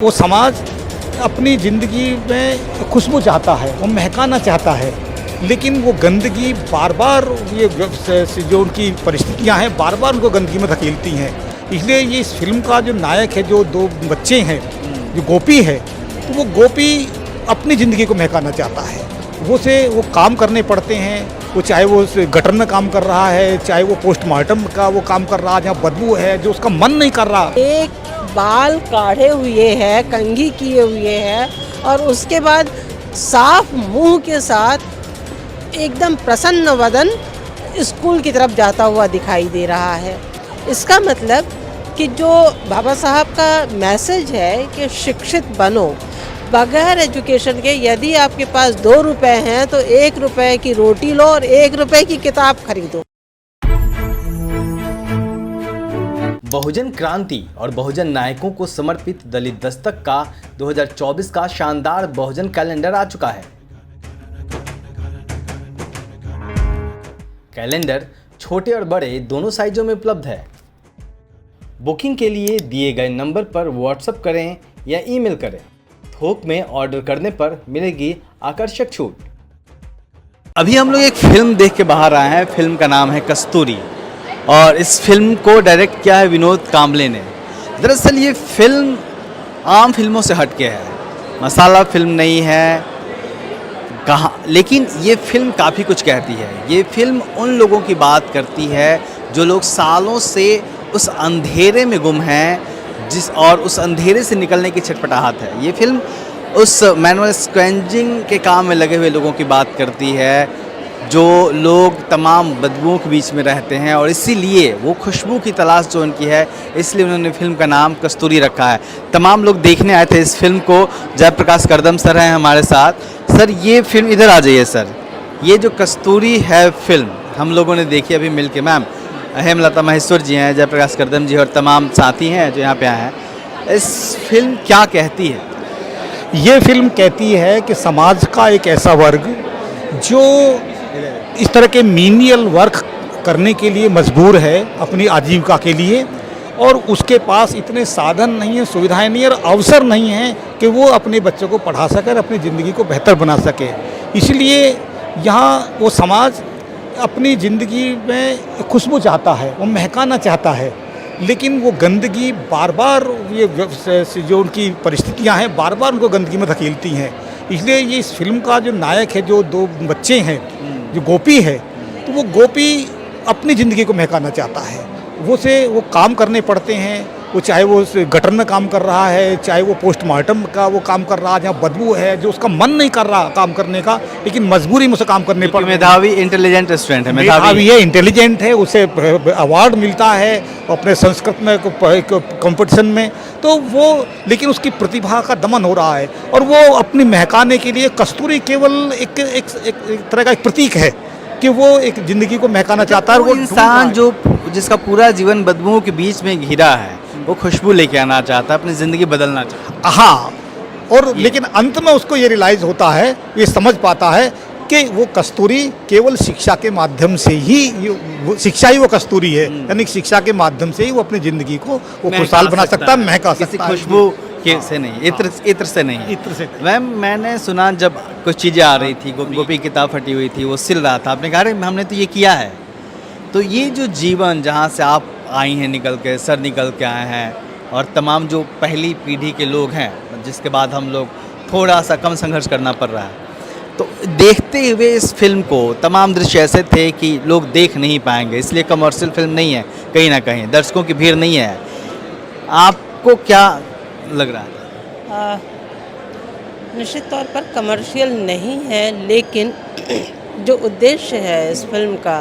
वो समाज अपनी ज़िंदगी में खुशबू चाहता है, वो महकाना चाहता है, लेकिन वो गंदगी बार बार जो उनकी परिस्थितियां हैं बार बार उनको गंदगी में धकेलती हैं। इसलिए ये इस फिल्म का जो नायक है, जो दो बच्चे हैं, जो गोपी है, तो वो गोपी अपनी ज़िंदगी को महकाना चाहता है। वो काम करने पड़ते हैं, वो चाहे वो गटर में काम कर रहा है, चाहे वो पोस्टमार्टम का वो काम कर रहा है जहाँ बदबू है, जो उसका मन नहीं कर रहा। एक बाल काढ़े हुए हैं, कंघी किए हुए हैं और उसके बाद साफ मुंह के साथ एकदम प्रसन्न वदन स्कूल की तरफ जाता हुआ दिखाई दे रहा है। इसका मतलब कि जो बाबा साहब का मैसेज है कि शिक्षित बनो, बगैर एजुकेशन के यदि आपके पास 2 रुपए हैं तो 1 रुपए की रोटी लो और 1 रुपए की किताब खरीदो। बहुजन क्रांति और बहुजन नायकों को समर्पित दलित दस्तक का 2024 का शानदार बहुजन कैलेंडर आ चुका है। कैलेंडर छोटे और बड़े दोनों साइजों में उपलब्ध है। बुकिंग के लिए दिए गए नंबर पर व्हाट्सएप करें या ईमेल करें। थोक में ऑर्डर करने पर मिलेगी आकर्षक छूट। अभी हम लोग एक फिल्म देख के बाहर आए हैं। फिल्म का नाम है कस्तूरी और इस फिल्म को डायरेक्ट किया है विनोद कांबले ने। दरअसल ये फिल्म आम फिल्मों से हट के है, मसाला फिल्म नहीं है कहाँ, लेकिन ये फिल्म काफ़ी कुछ कहती है। ये फिल्म उन लोगों की बात करती है जो लोग सालों से उस अंधेरे में गुम हैं, और उस अंधेरे से निकलने की छटपटाहट है। ये फिल्म उस मैनुअल स्क्वेंजिंग के काम में लगे हुए लोगों की बात करती है, जो लोग तमाम बदबुओं के बीच में रहते हैं और इसीलिए वो खुशबू की तलाश जो उनकी है, इसलिए उन्होंने फिल्म का नाम कस्तूरी रखा है। तमाम लोग देखने आए थे इस फिल्म को। जयप्रकाश करदम सर हैं हमारे साथ। सर, ये फिल्म इधर आ जाइए सर। ये जो कस्तूरी है फिल्म हम लोगों ने देखी अभी मिल के। मैम, हेमलता महेश्वर जी हैं, जयप्रकाश करदम जी और तमाम साथी हैं जो यहाँ पे आए हैं। इस फिल्म क्या कहती है? ये फिल्म कहती है कि समाज का एक ऐसा वर्ग जो इस तरह के मीनियल वर्क करने के लिए मजबूर है अपनी आजीविका के लिए, और उसके पास इतने साधन नहीं है, सुविधाएं नहीं है और अवसर नहीं है कि वो अपने बच्चों को पढ़ा सके और अपनी ज़िंदगी को बेहतर बना सके। इसलिए यहाँ वो समाज अपनी ज़िंदगी में खुशबू चाहता है, वो महकाना चाहता है, लेकिन वो गंदगी बार बार जो उनकी परिस्थितियां हैं बार बार उनको गंदगी में धकेलती हैं। इसलिए ये इस फिल्म का जो नायक है, जो दो बच्चे हैं, जो गोपी है, तो वो गोपी अपनी ज़िंदगी को महकाना चाहता है। वो काम करने पड़ते हैं, वो चाहे वो गटर में काम कर रहा है, चाहे वो पोस्टमार्टम का वो काम कर रहा है जहाँ बदबू है, जो उसका मन नहीं कर रहा काम करने का, लेकिन मजबूरी में उसे काम करने पड़। मेधावी इंटेलिजेंट स्टूडेंट है, मेधावी है, इंटेलिजेंट है, उसे अवार्ड मिलता है अपने संस्कृत में कंपटीशन में, तो वो, लेकिन उसकी प्रतिभा का दमन हो रहा है और वो अपनी महकाने के लिए कस्तूरी केवल एक तरह का एक प्रतीक है कि वो एक ज़िंदगी को महकाना चाहता है। वो इंसान जिसका पूरा जीवन बदबुओं के बीच में घिरा है, वो खुशबू लेके आना चाहता है, अपनी ज़िंदगी बदलना चाहता है। हाँ, और लेकिन अंत में उसको ये रियलाइज़ होता है, ये समझ पाता है कि वो कस्तूरी केवल शिक्षा के माध्यम से ही, शिक्षा ही वो कस्तूरी है, यानी शिक्षा के माध्यम से ही वो अपनी ज़िंदगी को वो खुशहाल बना सकता है, महका सकता है। खुशबू से नहीं, इत्र से नहीं। इत्र से। मैम, मैंने सुना जब कुछ चीज़ें आ रही थी, गोपी किताब फटी हुई थी, वो सिल रहा था, आपने कहा अरे हमने तो ये किया है। तो ये जो जीवन जहाँ से आप आई हैं निकल के, सर निकल के आए हैं, और तमाम जो पहली पीढ़ी के लोग हैं जिसके बाद हम लोग थोड़ा सा कम संघर्ष करना पड़ रहा है, तो देखते हुए इस फिल्म को तमाम दृश्य ऐसे थे कि लोग देख नहीं पाएंगे, इसलिए कमर्शियल फिल्म नहीं है, कहीं ना कहीं दर्शकों की भीड़ नहीं है। आपको क्या लग रहा है? निश्चित तौर पर कमर्शियल नहीं है, लेकिन जो उद्देश्य है इस फिल्म का,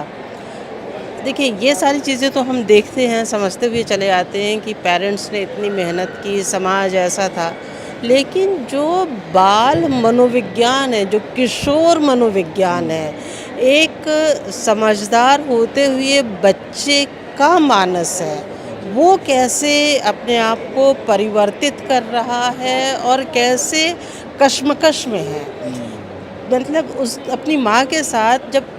देखिए ये सारी चीज़ें तो हम देखते हैं, समझते हुए चले आते हैं कि पेरेंट्स ने इतनी मेहनत की, समाज ऐसा था, लेकिन जो बाल मनोविज्ञान है, जो किशोर मनोविज्ञान है, एक समझदार होते हुए बच्चे का मानस है, वो कैसे अपने आप को परिवर्तित कर रहा है और कैसे कश्मकश में है। मतलब उस अपनी माँ के साथ जब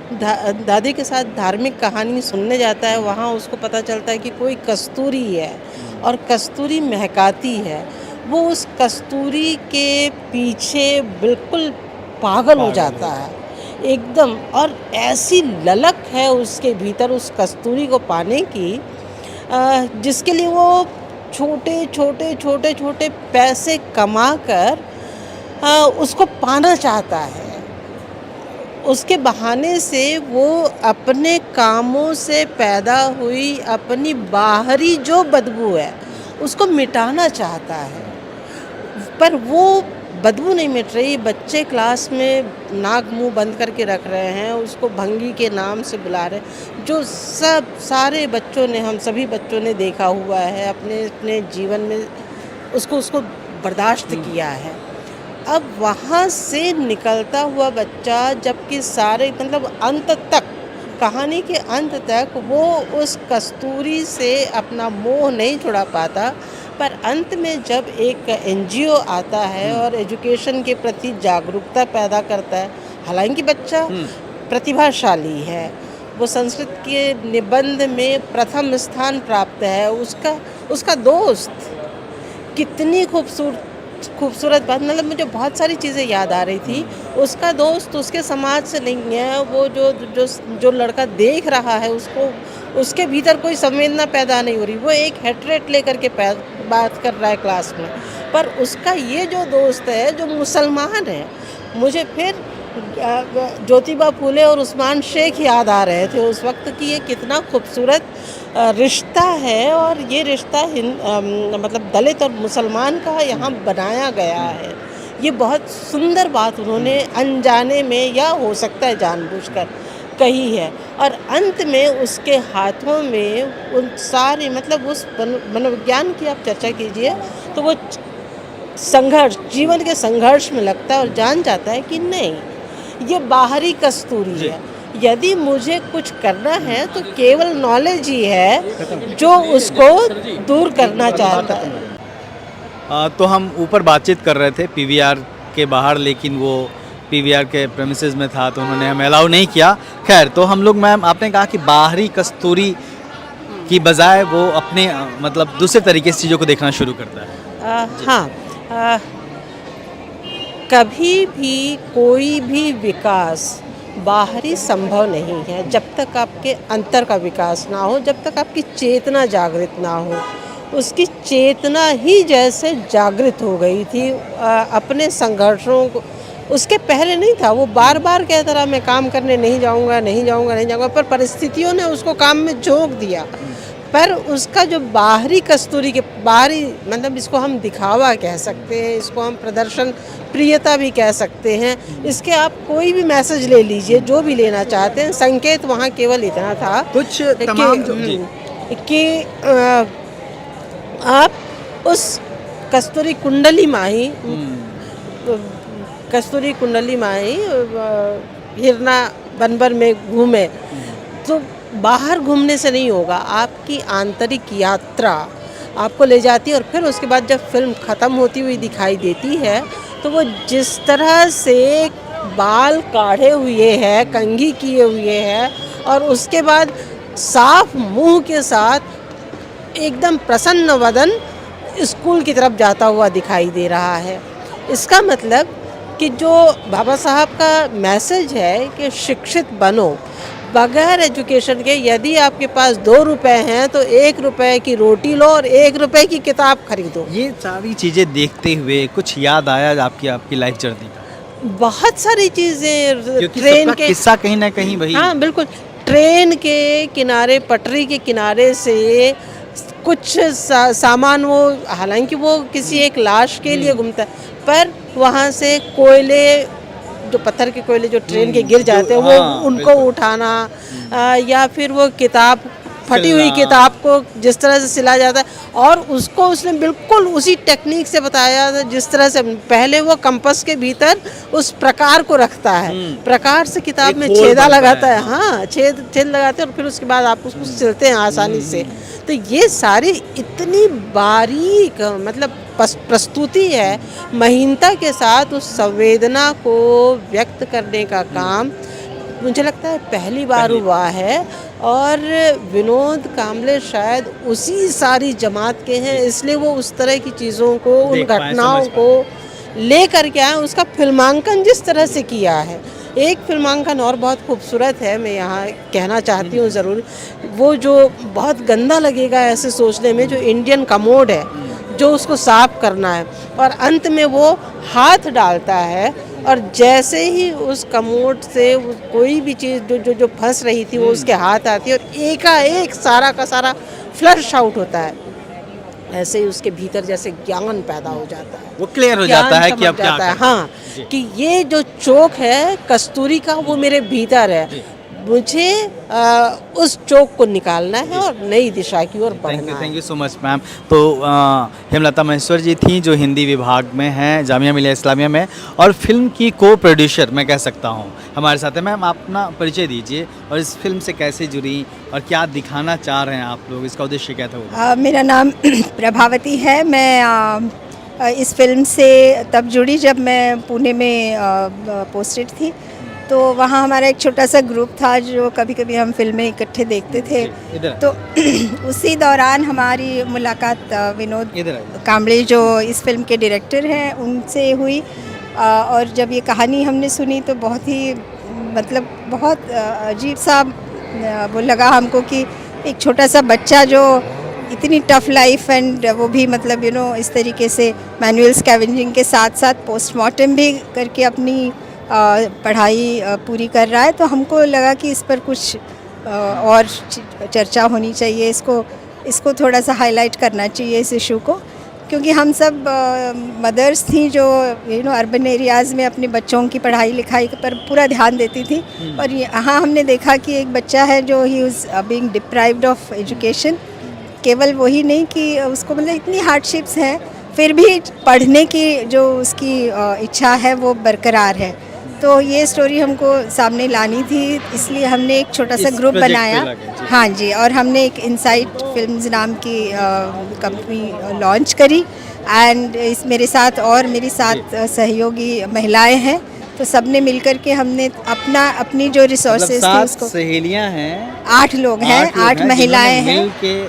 दादी के साथ धार्मिक कहानी सुनने जाता है, वहाँ उसको पता चलता है कि कोई कस्तूरी है और कस्तूरी महकाती है। वो उस कस्तूरी के पीछे बिल्कुल पागल हो जाता है एकदम। और ऐसी ललक है उसके भीतर उस कस्तूरी को पाने की, जिसके लिए वो छोटे छोटे छोटे छोटे पैसे कमा कर उसको पाना चाहता है। उसके बहाने से वो अपने कामों से पैदा हुई अपनी बाहरी जो बदबू है उसको मिटाना चाहता है, पर वो बदबू नहीं मिट रही। बच्चे क्लास में नाक मुंह बंद करके रख रहे हैं, उसको भंगी के नाम से बुला रहे हैं, जो सब सारे बच्चों ने, हम सभी बच्चों ने देखा हुआ है अपने अपने जीवन में, उसको बर्दाश्त किया है। अब वहाँ से निकलता हुआ बच्चा, जबकि सारे मतलब अंत तक, कहानी के अंत तक वो उस कस्तूरी से अपना मोह नहीं छुड़ा पाता, पर अंत में जब एक एनजीओ आता है और एजुकेशन के प्रति जागरूकता पैदा करता है, हालांकि बच्चा प्रतिभाशाली है, वो संस्कृत के निबंध में प्रथम स्थान प्राप्त है, उसका दोस्त, कितनी खूबसूरत बात, मतलब मुझे बहुत सारी चीज़ें याद आ रही थी। उसका दोस्त उसके समाज से नहीं है, वो जो लड़का देख रहा है उसके भीतर कोई संवेदना पैदा नहीं हो रही, वो एक हेट्रेट लेकर के बात कर रहा है क्लास में। पर उसका ये जो दोस्त है जो मुसलमान है, मुझे फिर ज्योतिबा फूले और उस्मान शेख याद आ रहे थे उस वक्त कि ये कितना खूबसूरत रिश्ता है, और ये रिश्ता मतलब दलित और मुसलमान का यहाँ बनाया गया है। ये बहुत सुंदर बात उन्होंने अनजाने में या हो सकता है जानबूझकर कही है। और अंत में उसके हाथों में उन सारे, मतलब उस मनोविज्ञान की आप चर्चा कीजिए तो वो संघर्ष, जीवन के संघर्ष में लगता है और जान जाता है कि नहीं, ये बाहरी कस्तूरी है, यदि मुझे कुछ करना है तो केवल नॉलेज ही है जो उसको दूर करना चाहता है। तो हम ऊपर बातचीत कर रहे थे पीवीआर के बाहर, लेकिन वो पीवीआर के प्रेमिसेस में था तो उन्होंने हमें अलाउ नहीं किया। खैर, तो हम लोग, मैम आपने कहा कि बाहरी कस्तूरी की बजाय वो अपने मतलब दूसरे तरीके से चीज़ों को देखना शुरू करता है। हाँ, कभी भी कोई भी विकास बाहरी संभव नहीं है जब तक आपके अंतर का विकास ना हो, जब तक आपकी चेतना जागृत ना हो। उसकी चेतना ही जैसे जागृत हो गई थी अपने संघर्षों को, उसके पहले नहीं था। वो बार बार कहता रहा मैं काम करने नहीं जाऊंगा, पर परिस्थितियों ने उसको काम में झोंक दिया। पर उसका जो बाहरी कस्तूरी के बाहरी, मतलब इसको हम दिखावा कह सकते हैं, इसको हम प्रदर्शन प्रियता भी कह सकते हैं, इसके आप कोई भी मैसेज ले लीजिए जो भी लेना चाहते हैं, संकेत वहाँ केवल इतना था कुछ तमाम कि आप उस कस्तूरी कुंडली माही हिरना बनबर में घूमे, तो बाहर घूमने से नहीं होगा, आपकी आंतरिक यात्रा आपको ले जाती है। और फिर उसके बाद जब फिल्म ख़त्म होती हुई दिखाई देती है तो वो जिस तरह से बाल काढ़े हुए है, कंघी किए हुए है, और उसके बाद साफ मुंह के साथ एकदम प्रसन्न वदन स्कूल की तरफ जाता हुआ दिखाई दे रहा है। इसका मतलब कि जो बाबा साहब का मैसेज है कि शिक्षित बनो, बगैर एजुकेशन के, यदि आपके पास 2 रुपए हैं तो 1 रुपए की रोटी लो और 1 रुपए की किताब खरीदो। ये सारी चीज़ें देखते हुए कुछ याद आया आपकी लाइफ जर्नी का? बहुत सारी चीज़ें, ट्रेन के किस्सा कहीं ना कहीं वही। हाँ बिल्कुल, ट्रेन के किनारे, पटरी के किनारे से कुछ सामान, वो हालांकि वो किसी एक लाश के लिए घूमता है, पर वहाँ से कोयले, जो पत्थर के कोयले जो ट्रेन के गिर जाते हैं, वो उनको उठाना, या फिर वो किताब, फटी हुई किताब को जिस तरह से सिला जाता है, और उसको उसने बिल्कुल उसी टेक्निक से बताया था जिस तरह से पहले वो कंपास के भीतर उस प्रकार को रखता है, प्रकार से किताब में छेदा लगाता है, हाँ छेद लगाते हैं, और फिर उसके बाद आप उसको सिलते हैं आसानी से। तो ये सारी इतनी बारीक मतलब प्रस्तुति है, महीनता के साथ उस संवेदना को व्यक्त करने का काम मुझे लगता है पहली बार हुआ है। और विनोद कांबले शायद उसी सारी जमात के हैं, इसलिए वो उस तरह की चीज़ों को, उन देख पाए, घटनाओं समझ को ले करके आए। उसका फिल्मांकन जिस तरह से किया है, एक फिल्मांकन और बहुत खूबसूरत है, मैं यहाँ कहना चाहती हूँ ज़रूर, वो जो बहुत गंदा लगेगा ऐसे सोचने में, जो इंडियन कमोड है, जो उसको साफ करना है, और अंत में वो हाथ डालता है और जैसे ही उस कमोड से कोई भी चीज़ जो जो जो फंस रही थी वो उसके हाथ आती है और एकाएक सारा का सारा फ्लश आउट होता है। ऐसे ही उसके भीतर जैसे ज्ञान पैदा हो जाता है, वो क्लियर हो ज्ञान जाता है कि समझ अब क्या जाता है, करना हाँ, कि ये जो चोक है कस्तूरी का, वो मेरे भीतर है, मुझे उस चोक को निकालना है और नई दिशा की ओर बढ़ना है। Thank you so much ma'am. तो हेमलता महेश्वर जी थी जो हिंदी विभाग में हैं जामिया मिलिया इस्लामिया में, और फिल्म की को प्रोड्यूसर मैं कह सकता हूँ हमारे साथ है। मैम आप अपना परिचय दीजिए और इस फिल्म से कैसे जुड़ी और क्या दिखाना चाह रहे हैं आप लोग, इसका उद्देश्य क्या था? मेरा नाम प्रभावती है। मैं इस फिल्म से तब जुड़ी जब मैं पुणे में पोस्टेड थी, तो वहाँ हमारा एक छोटा सा ग्रुप था जो कभी कभी हम फिल्में इकट्ठे देखते थे। तो उसी दौरान हमारी मुलाकात विनोद कांबले जो इस फिल्म के डायरेक्टर हैं उनसे हुई। और जब ये कहानी हमने सुनी तो बहुत ही मतलब बहुत अजीब सा वो लगा हमको कि एक छोटा सा बच्चा जो इतनी टफ लाइफ एंड वो भी मतलब इस तरीके से मैनुअल स्कैवेंजिंग के साथ साथ पोस्टमार्टम भी करके अपनी पढ़ाई पूरी कर रहा है। तो हमको लगा कि इस पर कुछ और चर्चा होनी चाहिए, इसको थोड़ा सा हाईलाइट करना चाहिए इस इशू को, क्योंकि हम सब मदर्स थी जो अर्बन एरियाज़ में अपने बच्चों की पढ़ाई लिखाई पर पूरा ध्यान देती थी। और यहाँ हमने देखा कि एक बच्चा है जो he is being deprived of education. केवल वही नहीं कि उसको मतलब इतनी हार्डशिप्स हैं, फिर भी पढ़ने की जो उसकी इच्छा है वो बरकरार है। तो ये स्टोरी हमको सामने लानी थी, इसलिए हमने एक छोटा सा ग्रुप बनाया। हाँ जी, और हमने एक इनसाइट फिल्म्स नाम की कंपनी लॉन्च करी। एंड इस मेरे साथ सहयोगी महिलाएं हैं, तो सबने मिलकर के हमने अपनी जो रिसोर्सेज थी उसको, सहेलियां हैं 8 लोग हैं, 8 महिलाएं हैं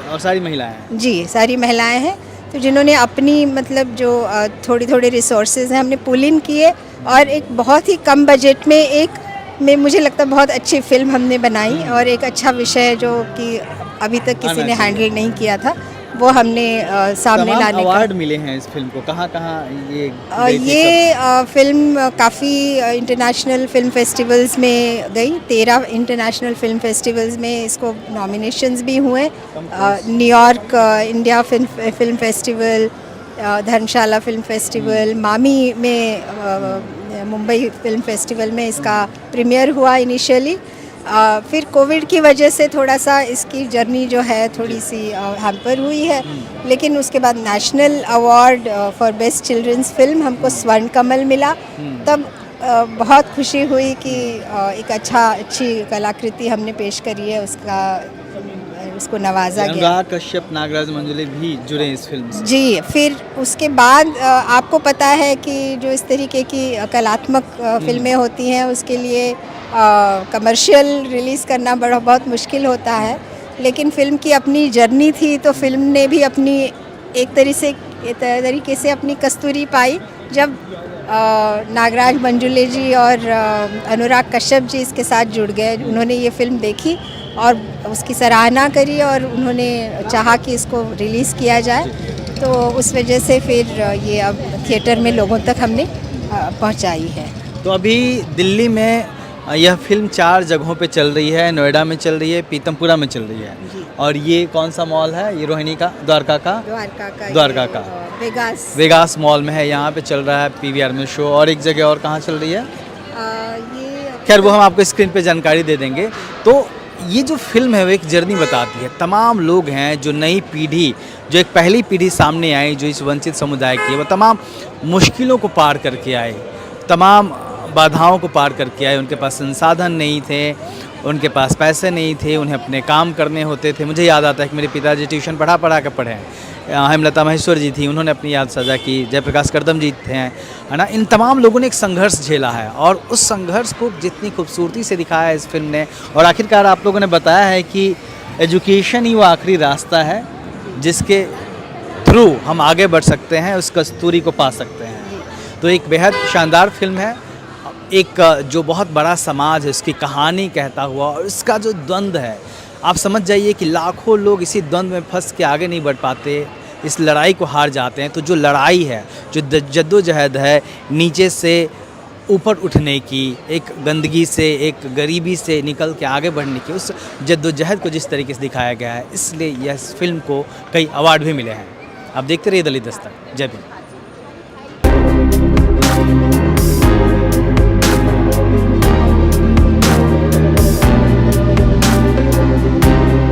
और सारी महिलाएं हैं जी, सारी महिलाएं हैं। तो जिन्होंने अपनी मतलब जो थोड़ी रिसोर्सेज हैं हमने पुल इन किए और एक बहुत ही कम बजट में मुझे लगता है बहुत अच्छी फिल्म हमने बनाई, और एक अच्छा विषय जो कि अभी तक किसी ने हैंडल नहीं किया था वो हमने सामने लाने का। अवार्ड मिले हैं इस फिल्म को, कहाँ ये फिल्म काफ़ी इंटरनेशनल फिल्म फेस्टिवल्स में गई। 13 इंटरनेशनल फिल्म फेस्टिवल्स में इसको नॉमिनेशंस भी हुए। न्यूयॉर्क इंडिया फिल्म फेस्टिवल, धर्मशाला फिल्म फेस्टिवल, मामी में मुंबई फिल्म फेस्टिवल में इसका प्रीमियर हुआ इनिशियली। फिर कोविड की वजह से थोड़ा सा इसकी जर्नी जो है थोड़ी सी हैम्पर हुई है, लेकिन उसके बाद national award for best children's film हमको स्वर्ण कमल मिला। तब बहुत खुशी हुई कि एक अच्छी कलाकृति हमने पेश करी है, उसको नवाजा गया। अनुराग कश्यप, नागराज मंजुले भी जुड़े इस फिल्म से। जी, फिर उसके बाद आपको पता है कि जो इस तरीके की कलात्मक फिल्में होती हैं उसके लिए कमर्शियल रिलीज़ करना बहुत मुश्किल होता है, लेकिन फ़िल्म की अपनी जर्नी थी तो फिल्म ने भी अपनी एक तरीके से अपनी कस्तूरी पाई जब नागराज मंजुले जी और अनुराग कश्यप जी इसके साथ जुड़ गए। उन्होंने ये फ़िल्म देखी और उसकी सराहना करी और उन्होंने चाहा कि इसको रिलीज़ किया जाए, तो उस वजह से फिर ये अब थिएटर में लोगों तक हमने पहुंचाई है। तो अभी दिल्ली में यह फिल्म 4 जगहों पे चल रही है, नोएडा में चल रही है, पीतमपुरा में चल रही है, और ये कौन सा मॉल है? ये रोहिणी का, द्वारका का वेगास मॉल में है, यहाँ पे चल रहा है पीवीआर में शो। और एक जगह और कहाँ चल रही है खैर वो हम आपको स्क्रीन पे जानकारी दे देंगे। तो ये जो फिल्म है वो एक जर्नी बताती है। तमाम लोग हैं जो नई पीढ़ी, जो एक पहली पीढ़ी सामने आई जो इस वंचित समुदाय की है, वो तमाम मुश्किलों को पार करके आए, तमाम बाधाओं को पार करके आए। उनके पास संसाधन नहीं थे, उनके पास पैसे नहीं थे, उन्हें अपने काम करने होते थे। मुझे याद आता है कि मेरे पिताजी ट्यूशन पढ़ा के पढ़े हैं, हेमलता महेश्वर जी थी, उन्होंने अपनी याद साझा की, जयप्रकाश करदम जी थे, है ना। इन तमाम लोगों ने एक संघर्ष झेला है और उस संघर्ष को जितनी खूबसूरती से दिखाया है इस फिल्म ने, और आखिरकार आप लोगों ने बताया है कि एजुकेशन ही वो आखिरी रास्ता है जिसके थ्रू हम आगे बढ़ सकते हैं, उस कस्तूरी को पा सकते हैं। तो एक बेहद शानदार फिल्म है, एक जो बहुत बड़ा समाज है उसकी कहानी कहता हुआ, और इसका जो द्वंद्व है, आप समझ जाइए कि लाखों लोग इसी द्वंद्व में फंस के आगे नहीं बढ़ पाते, इस लड़ाई को हार जाते हैं। तो जो लड़ाई है, जो जद्दोजहद है नीचे से ऊपर उठने की, एक गंदगी से, एक गरीबी से निकल के आगे बढ़ने की, उस जद्दोजहद को जिस तरीके से दिखाया गया है, इसलिए यह फिल्म को कई अवार्ड भी मिले हैं। आप देखते रहिए दलित दस्तक। जय भीम।